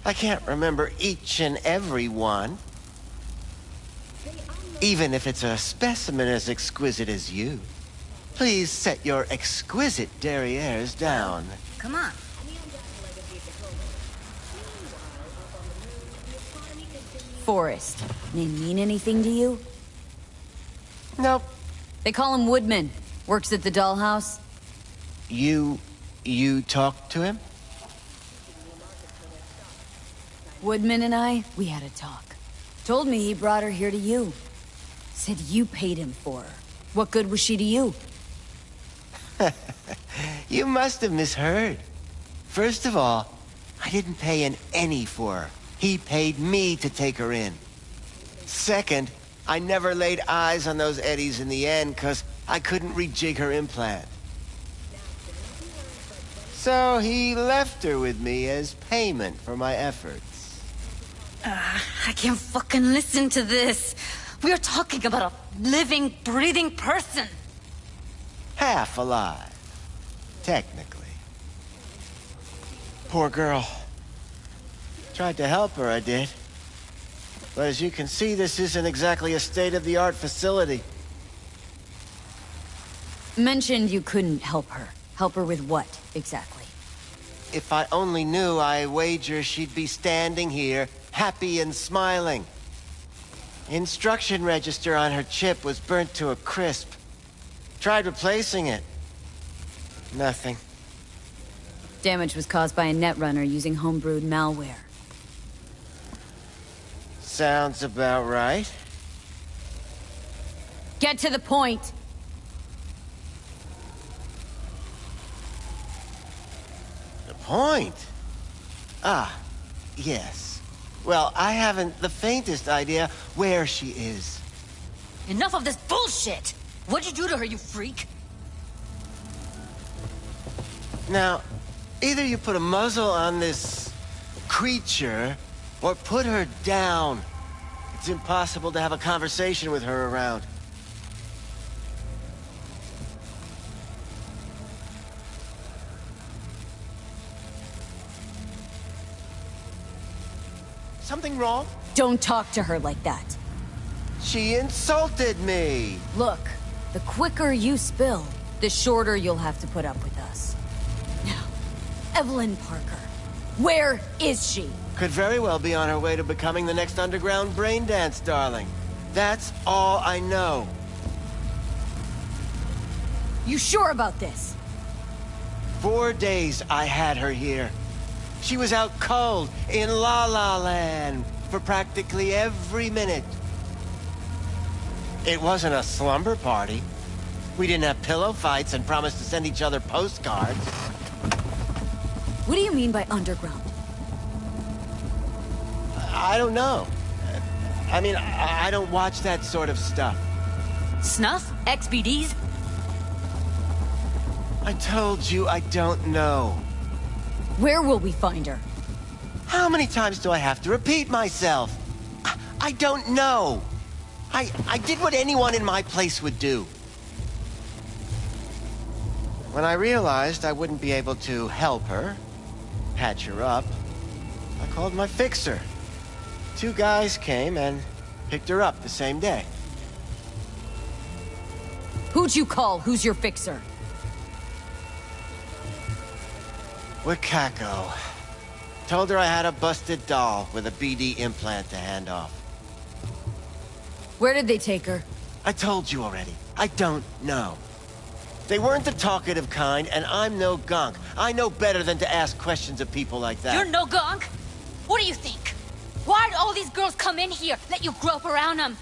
[SPEAKER 13] I can't remember each and every one. Even if it's a specimen as exquisite as you. Please set your exquisite derrieres down.
[SPEAKER 16] Come on.
[SPEAKER 5] Forrest. Name mean anything to you?
[SPEAKER 13] Nope.
[SPEAKER 5] They call him Woodman. Works at the dollhouse.
[SPEAKER 13] You talked to him?
[SPEAKER 5] Woodman and I, we had a talk. Told me he brought her here to you. Said you paid him for her. What good was she to you?
[SPEAKER 13] You must have misheard. First of all, I didn't pay an any for her. He paid me to take her in. Second, I never laid eyes on those eddies in the end because I couldn't rejig her implant. So he left her with me as payment for my efforts.
[SPEAKER 16] I can't fucking listen to this. We are talking about a living, breathing person.
[SPEAKER 13] Half alive. Technically. Poor girl. Tried to help her, I did. But as you can see, this isn't exactly a state-of-the-art facility.
[SPEAKER 5] Mentioned you couldn't help her. Help her with what, exactly?
[SPEAKER 13] If I only knew, I wager she'd be standing here, happy and smiling. Instruction register on her chip was burnt to a crisp. Tried replacing it. Nothing.
[SPEAKER 5] Damage was caused by a netrunner using homebrewed malware.
[SPEAKER 13] Sounds about right.
[SPEAKER 5] Get to the point!
[SPEAKER 13] The point? Ah, yes. Well, I haven't the faintest idea where she is.
[SPEAKER 16] Enough of this bullshit! What'd you do to her, you freak?
[SPEAKER 13] Now, either you put a muzzle on this creature, or put her down. It's impossible to have a conversation with her around. Something wrong?
[SPEAKER 5] Don't talk to her like that.
[SPEAKER 13] She insulted me!
[SPEAKER 5] Look, the quicker you spill, the shorter you'll have to put up with us. Now, Evelyn Parker. Where is she?
[SPEAKER 13] Could very well be on her way to becoming the next underground brain dance, darling. That's all I know.
[SPEAKER 5] You sure about this?
[SPEAKER 13] 4 days I had her here. She was out cold in La La Land for practically every minute. It wasn't a slumber party. We didn't have pillow fights and promised to send each other postcards.
[SPEAKER 5] What do you mean by underground?
[SPEAKER 13] I don't know. I mean, I don't watch that sort of stuff.
[SPEAKER 16] Snuff? XBDs?
[SPEAKER 13] I told you I don't know.
[SPEAKER 5] Where will we find her?
[SPEAKER 13] How many times do I have to repeat myself? I don't know. I did what anyone in my place would do. When I realized I wouldn't be able to help her, patch her up, I called my fixer. 2 guys came and picked her up the same day.
[SPEAKER 5] Who'd you call? Who's your fixer?
[SPEAKER 13] Wakako. Told her I had a busted doll with a BD implant to hand off.
[SPEAKER 5] Where did they take her?
[SPEAKER 13] I told you already. I don't know. They weren't the talkative kind, and I'm no gunk. I know better than to ask questions of people like that.
[SPEAKER 2] You're no gunk? What do you think? Why'd all these girls come in here, let you grope around them?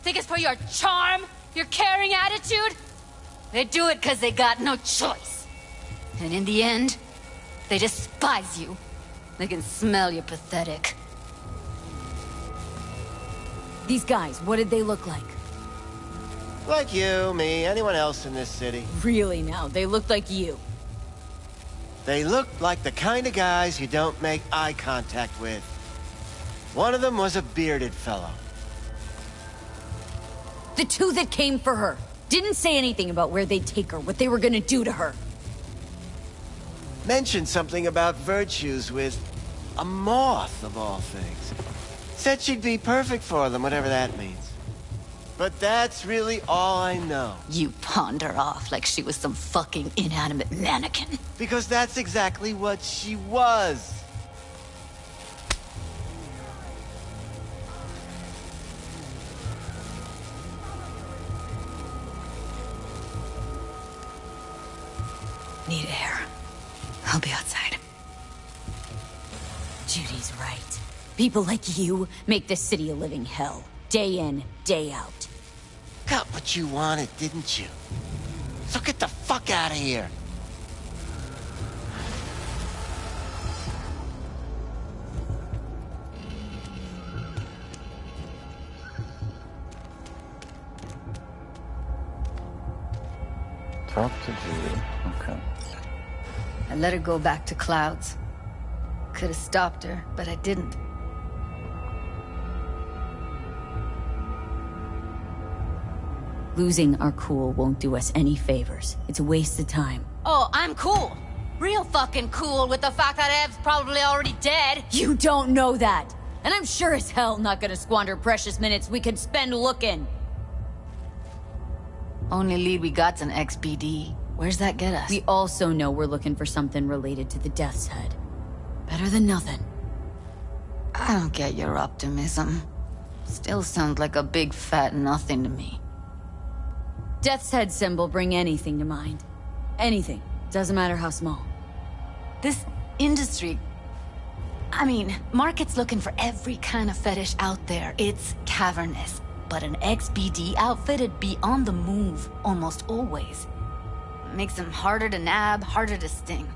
[SPEAKER 2] Think it's for your charm? Your caring attitude?
[SPEAKER 16] They do it because they got no choice. And in the end, they despise you. They can smell you're pathetic.
[SPEAKER 5] These guys, what did they look like?
[SPEAKER 13] Like you, me, anyone else in this city.
[SPEAKER 5] Really now, they looked like you.
[SPEAKER 13] They looked like the kind of guys you don't make eye contact with. One of them was a bearded fellow.
[SPEAKER 5] The 2 that came for her didn't say anything about where they'd take her, what they were gonna do to her.
[SPEAKER 13] Mentioned something about virtues with a moth, of all things. Said she'd be perfect for them, whatever that means. But that's really all I know.
[SPEAKER 16] You pawned her off like she was some fucking inanimate mannequin.
[SPEAKER 13] Because that's exactly what she was.
[SPEAKER 16] Need air. I'll be outside.
[SPEAKER 5] Judy's right. People like you make this city a living hell. Day in, day out.
[SPEAKER 13] Got what you wanted, didn't you? So get the fuck out of here.
[SPEAKER 6] Talk to Judy. Okay.
[SPEAKER 16] I let her go back to Clouds. Could have stopped her, but I didn't.
[SPEAKER 5] Losing our cool won't do us any favors. It's a waste of time.
[SPEAKER 2] Oh, I'm cool. Real fucking cool with the fact that Ev's probably already dead.
[SPEAKER 5] You don't know that. And I'm sure as hell not gonna squander precious minutes we could spend looking.
[SPEAKER 16] Only lead we got's an XBD. Where's that get us?
[SPEAKER 5] We also know we're looking for something related to the Death's Head. Better than nothing.
[SPEAKER 16] I don't get your optimism. Still sounds like a big fat nothing to me.
[SPEAKER 5] Death's Head symbol bring anything to mind. Anything. Doesn't matter how small.
[SPEAKER 16] This industry... I mean, market's looking for every kind of fetish out there. It's cavernous. But an XBD outfit'd be on the move, almost always. Makes them harder to nab, harder to sting.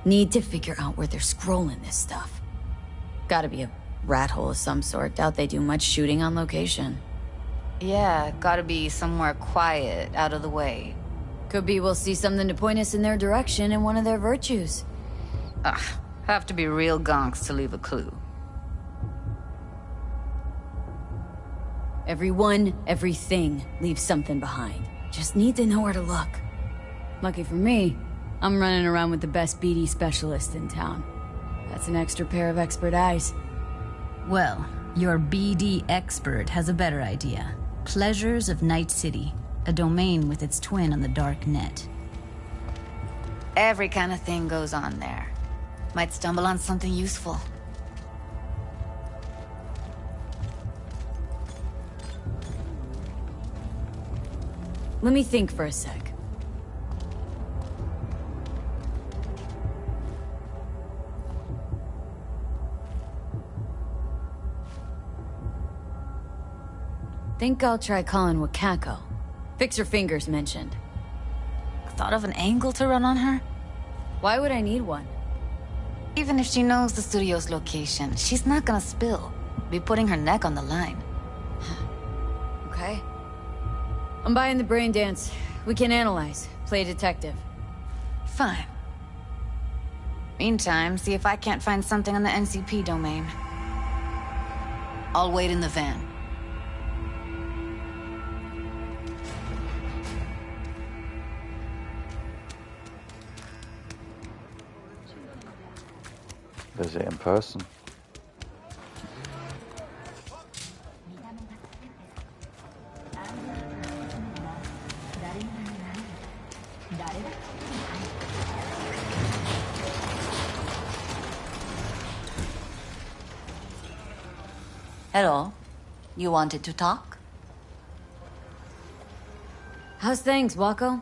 [SPEAKER 5] Need to figure out where they're scrolling this stuff. Gotta be a rat hole of some sort. Doubt they do much shooting on location.
[SPEAKER 16] Yeah, gotta be somewhere quiet, out of the way.
[SPEAKER 5] Could be we'll see something to point us in their direction in one of their virtues.
[SPEAKER 16] Ugh, have to be real gonks to leave a clue.
[SPEAKER 5] Everyone, everything leaves something behind. Just need to know where to look. Lucky for me, I'm running around with the best BD specialist in town. That's an extra pair of expert eyes.
[SPEAKER 16] Well, your BD expert has a better idea. Pleasures of Night City, a domain with its twin on the dark net.
[SPEAKER 2] Every kind of thing goes on there. Might stumble on something useful.
[SPEAKER 5] Let me think for a sec. Think I'll try calling Wakako. Fix her fingers mentioned.
[SPEAKER 2] Thought of an angle to run on her?
[SPEAKER 5] Why would I need one?
[SPEAKER 2] Even if she knows the studio's location, she's not gonna spill. Be putting her neck on the line.
[SPEAKER 5] Okay. I'm buying the brain dance. We can analyze. Play detective.
[SPEAKER 2] Fine. Meantime, see if I can't find something on the NCP domain. I'll wait in the van.
[SPEAKER 6] Visit in person.
[SPEAKER 16] Hello. You wanted to talk?
[SPEAKER 5] How's things, Wako?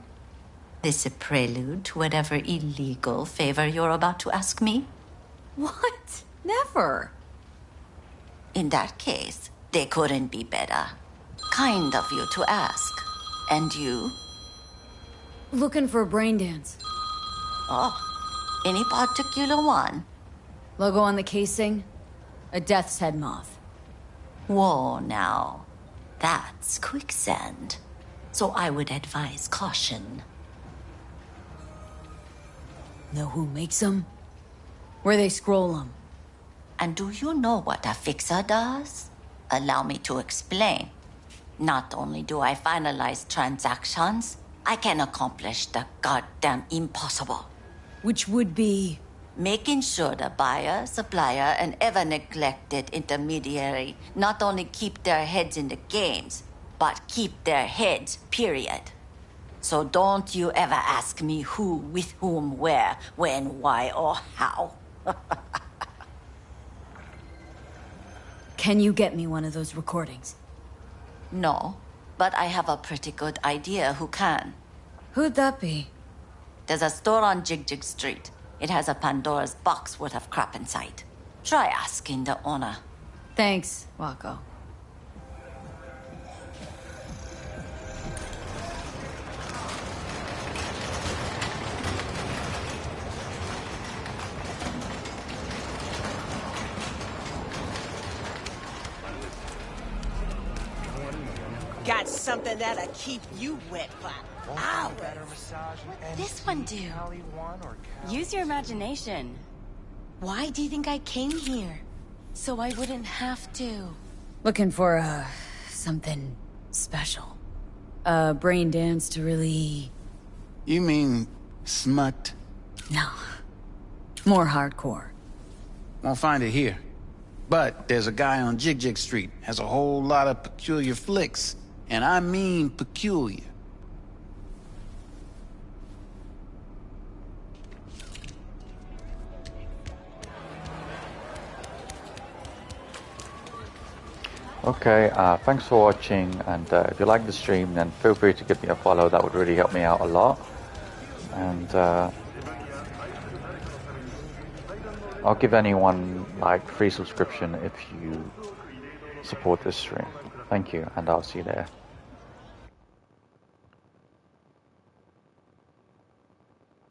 [SPEAKER 16] This a prelude to whatever illegal favor you're about to ask me?
[SPEAKER 5] What? Never.
[SPEAKER 16] In that case, they couldn't be better. Kind of you to ask. And you?
[SPEAKER 5] Looking for a brain dance.
[SPEAKER 16] Oh, any particular one?
[SPEAKER 5] Logo on the casing? A death's head moth.
[SPEAKER 16] Whoa, now. That's quicksand. So I would advise caution.
[SPEAKER 5] Know who makes them? Where they scroll them?
[SPEAKER 16] And do you know what a fixer does? Allow me to explain. Not only do I finalize transactions, I can accomplish the goddamn impossible.
[SPEAKER 5] Which would be?
[SPEAKER 16] Making sure the buyer, supplier, and ever-neglected intermediary not only keep their heads in the games, but keep their heads, period. So don't you ever ask me who, with whom, where, when, why, or how.
[SPEAKER 5] Can you get me one of those recordings?
[SPEAKER 16] No, but I have a pretty good idea who can.
[SPEAKER 5] Who'd that be?
[SPEAKER 16] There's a store on Jig Street. It has a Pandora's box worth of crap inside. Try asking the owner.
[SPEAKER 5] Thanks, Wako.
[SPEAKER 4] Got something that'll keep you wet for hours.
[SPEAKER 9] What'd this one do? Use your imagination. Why do you think I came here? So I wouldn't have to.
[SPEAKER 5] Looking for, something special. A brain dance to really...
[SPEAKER 18] You mean smut?
[SPEAKER 5] No. More hardcore.
[SPEAKER 18] Won't find it here. But there's a guy on Jig Street, has a whole lot of peculiar flicks. And I mean peculiar.
[SPEAKER 6] Okay, thanks for watching, and if you like the stream, then feel free to give me a follow. That would really help me out a lot. And I'll give anyone like free subscription if you support this stream. Thank you, and I'll see you there.